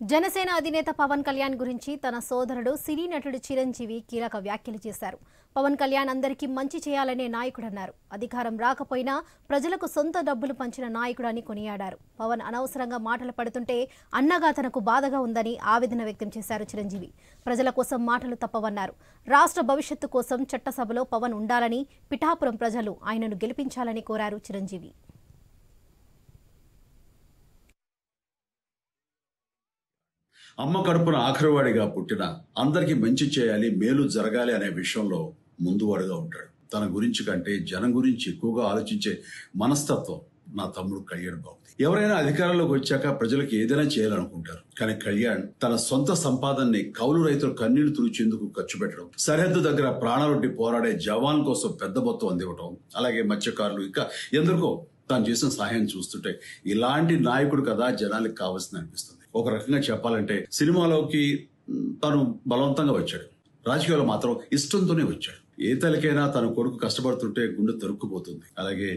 జనసేన అధినేత పవన్ కళ్యాణ్ గురించి తన సోదరుడు సినీ నటుడు చిరంజీవి కీలక వ్యాఖ్యలు చేశారు. పవన్ కళ్యాణ్ అందరికీ మంచి చేయాలనే నాయకుడన్నారు. అధికారం రాకపోయినా ప్రజలకు సొంత డబ్బులు పంచిన నాయకుడని కొనియాడారు. పవన్ అనవసరంగా మాటలు పడుతుంటే అన్నగా తనకు బాధగా ఉందని ఆవేదన వ్యక్తం చేశారు చిరంజీవి. ప్రజల కోసం మాటలు తప్పవన్నారు. రాష్ట్ర భవిష్యత్తు కోసం చట్టసభలో పవన్ ఉండాలని, పిఠాపురం ప్రజలు ఆయనను గెలిపించాలని కోరారు చిరంజీవి. అమ్మ కడుపున ఆఖరివాడిగా పుట్టిన అందరికీ మంచి చేయాలి, మేలు జరగాలి అనే విషయంలో ముందువాడుగా ఉంటాడు. తన గురించి కంటే జనం గురించి ఎక్కువగా ఆలోచించే మనస్తత్వం నా తమ్ముడు కళ్యాణ్ బాగుంది. ఎవరైనా అధికారంలోకి వచ్చాక ప్రజలకు ఏదైనా చేయాలనుకుంటారు. కానీ కళ్యాణ్ తన సొంత సంపాదనని కౌలు రైతులు కన్నీళ్లు తుడిచేందుకు ఖర్చు పెట్టడం, సరిహద్దు దగ్గర ప్రాణాలొడ్డి పోరాడే జవాన్ కోసం పెద్ద మొత్తం అందివ్వటం, అలాగే మత్స్యకారులు ఇంకా ఎందరికో తాను చేసిన సహాయం చూస్తుంటే ఇలాంటి నాయకుడు కదా జనాలకు కావాల్సింది అనిపిస్తుంది. ఒక రకంగా చెప్పాలంటే సినిమాలోకి తను బలవంతంగా వచ్చాడు, రాజకీయాల్లో మాత్రం ఇష్టంతోనే వచ్చాడు. ఏ తల్లికైనా తన కొడుకు కష్టపడుతుంటే గుండె తరుక్కుపోతుంది. అలాగే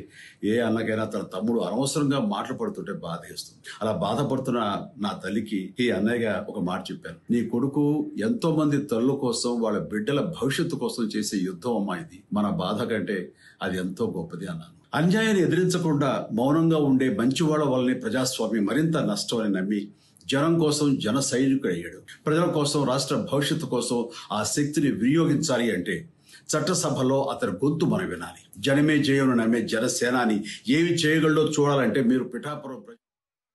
ఏ అన్నకైనా తన తమ్ముడు అనవసరంగా మాటలు పడుతుంటే బాధేస్తుంది. అలా బాధపడుతున్న నా తల్లికి ఈ అన్నయ్యగా ఒక మాట చెప్పాను. నీ కొడుకు ఎంతో మంది తల్లుల కోసం, వాళ్ళ బిడ్డల భవిష్యత్తు కోసం చేసే యుద్ధం అమ్మా ఇది. మన బాధ కంటే అది ఎంతో గొప్పది అన్నాను. అన్యాయాన్ని ఎదిరించకుండా మౌనంగా ఉండే మంచివాళ్ల వల్లనే ప్రజాస్వామ్యం మరింత నష్టం అని నమ్మి జనం కోసం జన సైనికుడయ్యాడు. ప్రజల కోసం, రాష్ట్ర భవిష్యత్తు కోసం ఆ శక్తిని వినియోగించాలి అంటే చట్టసభలో అతని గొంతు మనం వినాలి. జనమే జయమును నమ్మే జనసేనాని ఏమి చేయగలడో చూడాలంటే మీరు పిఠాపురం